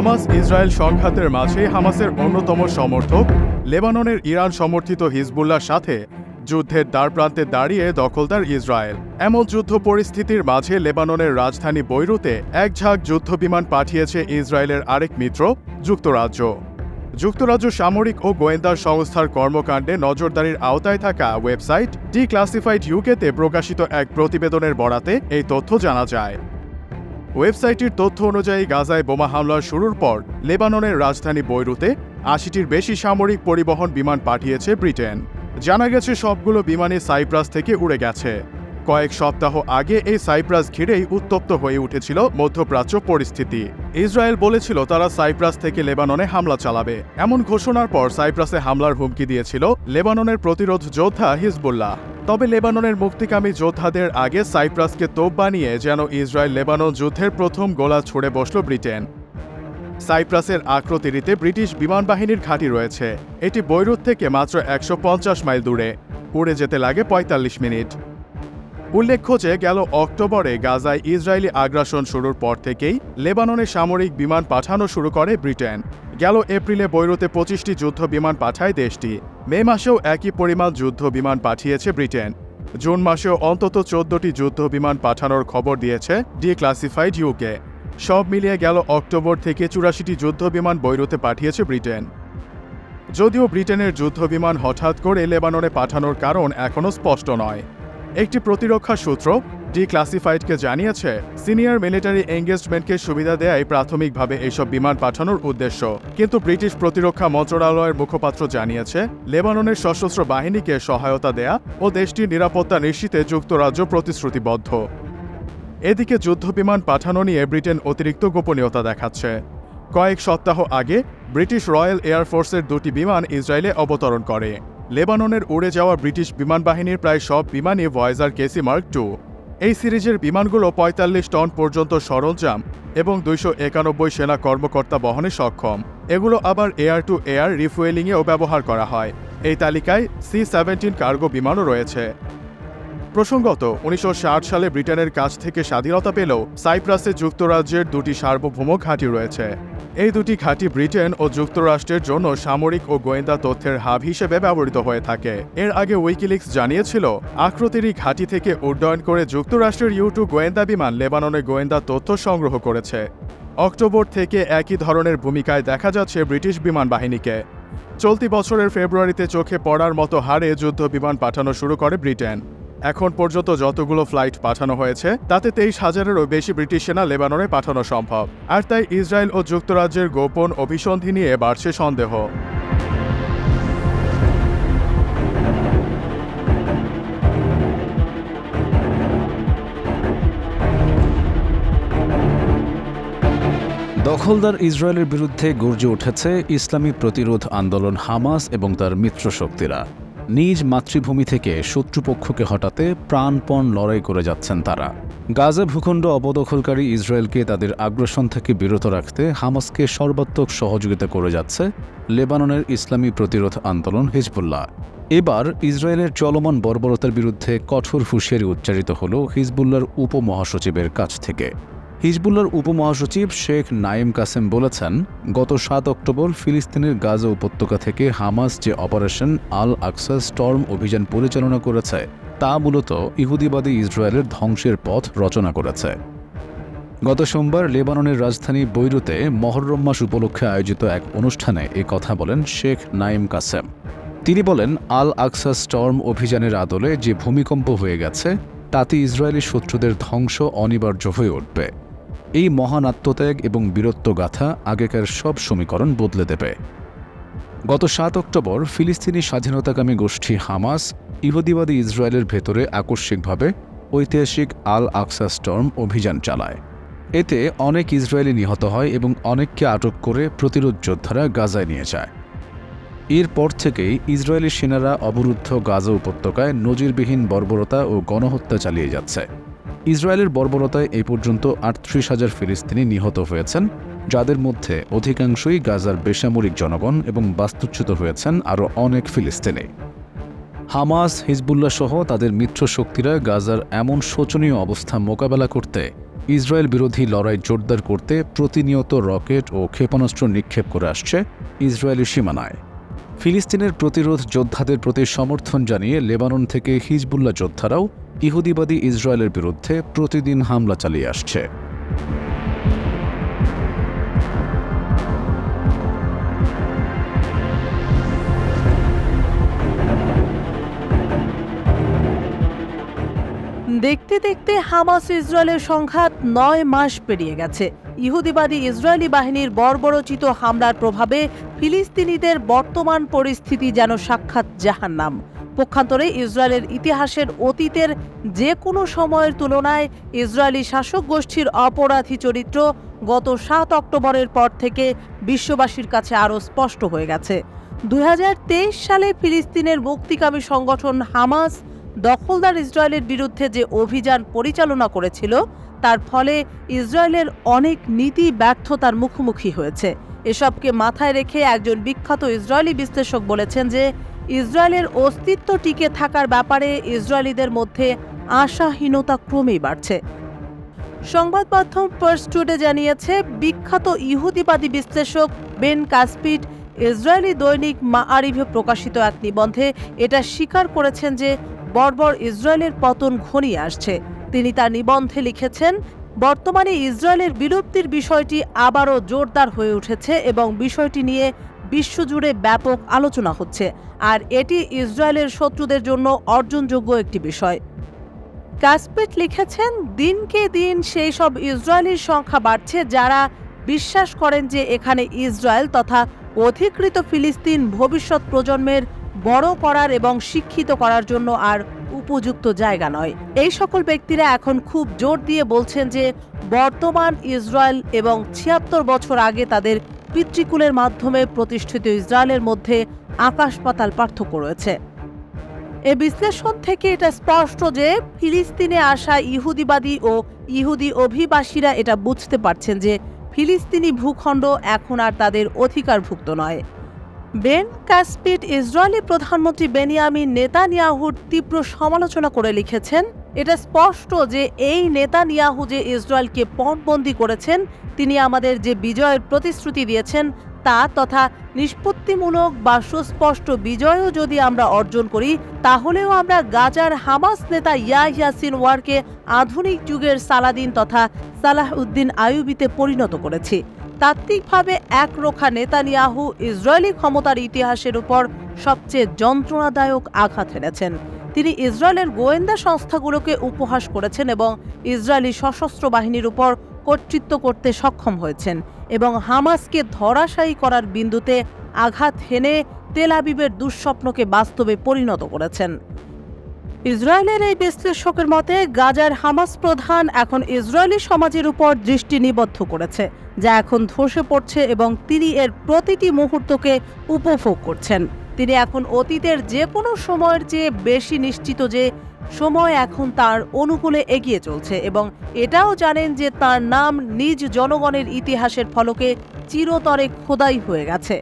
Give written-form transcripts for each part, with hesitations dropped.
Hamas Israel সংঘাতের মাঝে হামাসের অন্যতম সমর্থক লেবাননের ইরান সমর্থিত হিজবুল্লাহর সাথে যুদ্ধের দ্বারপ্রান্তে দাঁড়িয়ে দখলদার ইসরায়েল। এমন যুদ্ধ পরিস্থিতির মাঝে লেবাননের রাজধানী বৈরুতে এক ঝাঁক যুদ্ধবিমান পাঠিয়েছে ইসরায়েলের আরেক মিত্র যুক্তরাজ্য। যুক্তরাজ্য সামরিক ও গোয়েন্দা সংস্থার কর্মকাণ্ডে নজরদারির আওতায় থাকা ওয়েবসাইট ডিক্লাসিফাইড ইউকেতে প্রকাশিত এক প্রতিবেদনের বরাতে এই তথ্য জানা যায়। ওয়েবসাইটটির তথ্য অনুযায়ী গাজায় বোমা হামলার শুরুর পর লেবাননের রাজধানী বৈরুতে ৮০টির বেশি সামরিক পরিবহন বিমান পাঠিয়েছে ব্রিটেন। জানা গেছে সবগুলো বিমানই সাইপ্রাস থেকে উড়ে গেছে। কয়েক সপ্তাহ আগে এই সাইপ্রাস ঘিরেই উত্তপ্ত হয়ে উঠেছিল মধ্যপ্রাচ্য পরিস্থিতি। ইসরায়েল বলেছিল তারা সাইপ্রাস থেকে লেবাননে হামলা চালাবে। এমন ঘোষণার পর সাইপ্রাসে হামলার হুমকি দিয়েছিল লেবাননের প্রতিরোধ যোদ্ধা হিজবুল্লাহ। তবে লেবাননের মুক্তিকামী যোদ্ধাদের আগে সাইপ্রাসকে তোপ বানিয়ে যেন ইসরায়েল লেবানন যুদ্ধের প্রথম গোলা ছুড়ে বসল ব্রিটেন। সাইপ্রাসের আক্রোতিরিতে ব্রিটিশ বিমান বাহিনীর ঘাঁটি রয়েছে। এটি বৈরুত থেকে মাত্র ১৫০ মাইল দূরে। উড়ে যেতে লাগে ৪৫ মিনিট। উল্লেখ্য যে গেল অক্টোবরে গাজায় ইসরায়েলি আগ্রাসন শুরুর পর থেকেই লেবাননে সামরিক বিমান পাঠানো শুরু করে ব্রিটেন। গেল এপ্রিলে বৈরুতে ২৫টি যুদ্ধ বিমান পাঠায় দেশটি। মে মাসেও একই পরিমাণ যুদ্ধ বিমান পাঠিয়েছে ব্রিটেন। জুন মাসেও অন্তত ১৪টি যুদ্ধ বিমান পাঠানোর খবর দিয়েছে ডিক্লাসিফাইড ইউকে। সব মিলিয়ে গেল অক্টোবর থেকে ৮৪টি যুদ্ধ বিমান বৈরুতে পাঠিয়েছে ব্রিটেন। যদিও ব্রিটেনের যুদ্ধ বিমান হঠাৎ করে লেবাননে পাঠানোর কারণ এখনও স্পষ্ট নয়। একটি প্রতিরক্ষা সূত্র ডিক্লাসিফাইডকে জানিয়েছে সিনিয়র মিলিটারি এঙ্গেজমেন্টকে সুবিধা দেয়াই প্রাথমিকভাবে এইসব বিমান পাঠানোর উদ্দেশ্য। কিন্তু ব্রিটিশ প্রতিরক্ষা মন্ত্রণালয়ের মুখপাত্র জানিয়েছে লেবাননের সশস্ত্র বাহিনীকে সহায়তা দেয়া ও দেশটির নিরাপত্তা নিশ্চিতে যুক্তরাজ্য প্রতিশ্রুতিবদ্ধ। এদিকে যুদ্ধবিমান পাঠানো নিয়ে ব্রিটেন অতিরিক্ত গোপনীয়তা দেখাচ্ছে। কয়েক সপ্তাহ আগে ব্রিটিশ রয়্যাল এয়ারফোর্সের ২টি বিমান ইসরায়েলে অবতরণ করে। লেবাননের উড়ে যাওয়া ব্রিটিশ বিমান বাহিনীর প্রায় সব বিমানই ভয়েজার কেসি মার্ক II। এই সিরিজের বিমানগুলো ৪৫ টন পর্যন্ত সরঞ্জাম এবং ২৯১ সেনা কর্মকর্তা বহনে সক্ষম। এগুলো আবার এয়ার টু এয়ার রিফুয়েলিংয়েও ব্যবহার করা হয়। এই তালিকায় C-17 কার্গো বিমানও রয়েছে। প্রসঙ্গত ১৯৬০ সালে ব্রিটেনের কাছ থেকে স্বাধীনতা পেলেও সাইপ্রাসে যুক্তরাজ্যের ২টি সার্বভৌম ঘাঁটি রয়েছে। এই ২টি ঘাঁটি ব্রিটেন ও যুক্তরাষ্ট্রের জন্য সামরিক ও গোয়েন্দা তথ্যের হাব হিসেবে ব্যবহৃত হয়ে থাকে। এর আগে উইকিলিক্স জানিয়েছিল আক্রোতিরি ঘাঁটি থেকে উড্ডয়ন করে যুক্তরাষ্ট্রের U-2 গোয়েন্দা বিমান লেবাননের গোয়েন্দা তথ্য সংগ্রহ করেছে। অক্টোবর থেকে একই ধরনের ভূমিকায় দেখা যাচ্ছে ব্রিটিশ বিমান বাহিনীকে। চলতি বছরের ফেব্রুয়ারিতে চোখে পড়ার মতো হারে যুদ্ধ বিমান পাঠানো শুরু করে ব্রিটেন। এখন পর্যন্ত যতগুলো ফ্লাইট পাঠানো হয়েছে তাতে ২৩,০০০-এরও বেশি ব্রিটিশ সেনা লেবাননে পাঠানো সম্ভব। আর তাই ইসরায়েল ও যুক্তরাজ্যের গোপন অভিসন্ধি নিয়ে বাড়ছে সন্দেহ। দখলদার ইসরায়েলের বিরুদ্ধে গর্জে উঠেছে ইসলামী প্রতিরোধ আন্দোলন হামাস এবং তার মিত্রশক্তিরা। নিজ মাতৃভূমি থেকে শত্রুপক্ষকে হটাতে প্রাণপণ লড়াই করে যাচ্ছেন তারা। গাজা ভূখণ্ড অবদখলকারী ইসরায়েলকে তাদের আগ্রাসন থেকে বিরত রাখতে হামাসকে সর্বাত্মক সহযোগিতা করে যাচ্ছে লেবাননের ইসলামী প্রতিরোধ আন্দোলন হিজবুল্লাহ। এবার ইসরায়েলের চলমান বর্বরতার বিরুদ্ধে কঠোর হুঁশিয়ারি উচ্চারিত হল হিজবুল্লাহর উপমহাসচিবের কাছ থেকে। হিজবুল্লাহর উপমহাসচিব শেখ নাইম কাসেম বলেছেন, গত ৭ অক্টোবর ফিলিস্তিনের গাজা উপত্যকা থেকে হামাস যে অপারেশন আল আকসা স্টর্ম অভিযান পরিচালনা করেছে তা মূলত ইহুদিবাদী ইসরায়েলের ধ্বংসের পথ রচনা করেছে। গত সোমবার লেবাননের রাজধানী বৈরুতে মহররম মাস উপলক্ষে আয়োজিত এক অনুষ্ঠানে এ কথা বলেন শেখ নাইম কাসেম। তিনি বলেন, আল আকসা স্টর্ম অভিযানের আদলে যে ভূমিকম্প হয়ে গেছে তাতে ইসরায়েলি শত্রুদের ধ্বংস অনিবার্য হয়ে উঠবে। এই মহান আত্মত্যাগ এবং বীরত্বগাথা আগেকার সব সমীকরণ বদলে দেবে। গত ৭ অক্টোবর ফিলিস্তিনি স্বাধীনতাকামী গোষ্ঠী হামাস ইহুদিবাদী ইসরায়েলের ভেতরে আকস্মিকভাবে ঐতিহাসিক আল আকসা স্টর্ম অভিযান চালায়। এতে অনেক ইসরায়েলি নিহত হয় এবং অনেককে আটক করে প্রতিরোধ যোদ্ধারা গাজায় নিয়ে যায়। এরপর থেকেই ইসরায়েলি সেনারা অবরুদ্ধ গাজা উপত্যকায় নজিরবিহীন বর্বরতা ও গণহত্যা চালিয়ে যাচ্ছে। ইসরায়েলের বর্বরতায় এই পর্যন্ত ৩৮,০০০ ফিলিস্তিনি নিহত হয়েছেন, যাদের মধ্যে অধিকাংশই গাজার বেসামরিক জনগণ এবং বাস্তুচ্যুত হয়েছেন আরও অনেক ফিলিস্তিনি। হামাস, হিজবুল্লাহ সহ তাদের মিত্র শক্তিরা গাজার এমন শোচনীয় অবস্থা মোকাবেলা করতে ইসরায়েল বিরোধী লড়াই জোরদার করতে প্রতিনিয়ত রকেট ও ক্ষেপণাস্ত্র নিক্ষেপ করে আসছে ইসরায়েলি সীমানায়। ফিলিস্তিনের প্রতিরোধ যোদ্ধাদের প্রতি সমর্থন জানিয়ে লেবানন থেকে হিজবুল্লাহ যোদ্ধারাও ইহুদিবাদী ইসরায়েলের বিরুদ্ধে প্রতিদিন হামলা চালিয়ে আসছে। দেখতে দেখতে হামাস ইসরায়েলের সংঘাত ৯ মাস পেরিয়ে গেছে। ইহুদিবাদী ইসরায়েলি বাহিনীর বর্বরোচিত হামলার প্রভাবে ফিলিস্তিনিদের বর্তমান পরিস্থিতি যেন সাক্ষাৎ জাহান্নাম। পক্ষান্তরে ইসরায়েলের ইতিহাসের অতীতের যে কোনো সময়ের তুলনায় ইসরায়েলি শাসক গোষ্ঠীর অপরাধী চরিত্র গত ৭ অক্টোবরের পর থেকে বিশ্ববাসীর কাছে আরও স্পষ্ট হয়ে গেছে। ২০২৩ সালে ফিলিস্তিনের মুক্তিকামী সংগঠন হামাস দখলদার ইসরায়েলের বিরুদ্ধে যে অভিযান পরিচালনা করেছিল তার ফলে ইসরায়েলের অনেক নীতি ব্যর্থতার মুখোমুখি হয়েছে। এসবকে মাথায় রেখে একজন বিখ্যাত ইসরায়েলি বিশ্লেষক বলেছেন যে ইসরায়েলের অস্তিত্ব টিকে থাকার ব্যাপারে ইসরায়েলিদের মধ্যে আশাহীনতা ক্রমেই বাড়ছে। সংবাদ মাধ্যম পার্স টুডে জানিয়েছে, বিখ্যাত ইহুদিবাদী বিশ্লেষক বেন কাসপিট ইসরায়েলি দৈনিক মাআরিভে প্রকাশিত এক নিবন্ধে এটা স্বীকার করেছেন যে বর্বর ইসরায়েলের পতন ঘনিয়ে আসছে। তিনি তার নিবন্ধে লিখেছেন, বর্তমানে ইসরায়েলের বিলুপ্তির বিষয়টি আবারও জোরদার হয়ে উঠেছে এবং বিষয়টি নিয়ে বিশ্বজুড়ে ব্যাপক আলোচনা হচ্ছে, আর এটি ইসরায়েলের শত্রুদের জন্য অর্জনযোগ্য একটি বিষয়। কাসপিট লিখেছেন, দিনকে দিন সেই সব ইসরায়েলির সংখ্যা বাড়ছে যারা বিশ্বাস করেন যে এখানে ইসরায়েল তথা অধিকৃত ফিলিস্তিন ভবিষ্যৎ প্রজন্মের বড় করার এবং শিক্ষিত করার জন্য আর উপযুক্ত জায়গা নয়। এই সকল ব্যক্তিরা এখন খুব জোর দিয়ে বলছেন যে বর্তমান ইসরায়েল এবং ৭৬ বছর আগে তাদের পিতৃকুলের মাধ্যমে প্রতিষ্ঠিত ইসরায়েলের মধ্যে আকাশ পাতাল পার্থক্য রয়েছে। এ বিশ্লেষণ থেকে এটা স্পষ্ট যে ফিলিস্তিনে আসা ইহুদিবাদী ও ইহুদি অভিবাসীরা এটা বুঝতে পারছেন যে ফিলিস্তিনি ভূখণ্ড এখন আর তাদের অধিকারভুক্ত নয়। বেন কাসপিট ইসরায়েলি প্রধানমন্ত্রী বেনিয়ামিন নেতানিয়াহুর তীব্র সমালোচনা করে লিখেছেন, এটা স্পষ্ট যে এই নেতানিয়াহু যে ইসরায়েলকে পণবন্দী করেছেন, তিনি আমাদের যে বিজয়ের প্রতিশ্রুতি দিয়েছেন তা তথা নিষ্পত্তিমূলক বা সুস্পষ্ট বিজয়ও যদি আমরা অর্জন করি, তাহলেও আমরা গাজার হামাস নেতা ইয়াহিয়া সিনওয়ারকে আধুনিক যুগের সালাদিন তথা সালাহ উদ্দিন আইয়ুবিতে পরিণত করেছি। তাত্ত্বিকভাবে একরোখা নেতানিয়াহু ইসরায়েলি ক্ষমতার ইতিহাসের উপর সবচেয়ে যন্ত্রণাদায়ক আঘাত হেনেছেন। তিনি ইসরায়েলের গোয়েন্দা সংস্থাগুলোকে উপহাস করেছেন এবং ইসরায়েলি সশস্ত্র বাহিনীর উপর কর্তৃত্ব করতে সক্ষম হয়েছেন এবং হামাসকে ধরাশায়ী করার বিন্দুতে আঘাত হেনে তেল আবিবের দুঃস্বপ্নকে বাস্তবে পরিণত করেছেন। ইসরায়েলের এই বিশ্লেষকের মতে গাজার হামাস প্রধান এখন ইসরায়েলি সমাজের উপর দৃষ্টি নিবদ্ধ করেছে, যা এখন ধসে পড়ছে এবং তিনি এর প্রতিটি মুহূর্তকে উপভোগ করছেন। তিনি এখন অতীতের যে কোনো সময়ের চেয়ে বেশি নিশ্চিত যে সময় এখন তার অনুকূলে এগিয়ে চলছে এবং এটাও জানেন যে তার নাম নিজ জনগণের ইতিহাসের ফলকে চিরতরে খোদাই হয়ে গেছে।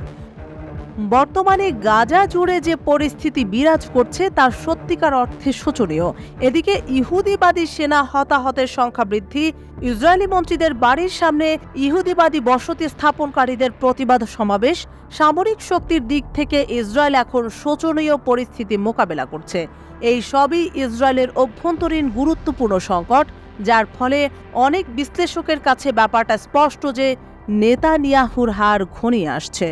বর্তমানে গাজা জুড়ে যে পরিস্থিতি বিরাজ করছে তা সত্যিকার অর্থে শোচনীয়। এদিকে ইহুদিবাদী সেনা হতাহতের সংখ্যা বৃদ্ধি, ইসরায়েলি মন্ত্রীদের বাড়ির সামনে ইহুদিবাদী বসতি স্থাপনকারীদের প্রতিবাদ সমাবেশ, সামরিক শক্তির দিক থেকে ইসরায়েল এখন শোচনীয় পরিস্থিতি মোকাবেলা করছে। এই সবই ইসরায়েলের অভ্যন্তরীণ গুরুত্বপূর্ণ সংকট, যার ফলে অনেক বিশ্লেষকের কাছে ব্যাপারটা স্পষ্ট যে নেতানিয়াহুর হার ঘনিয়ে আসছে।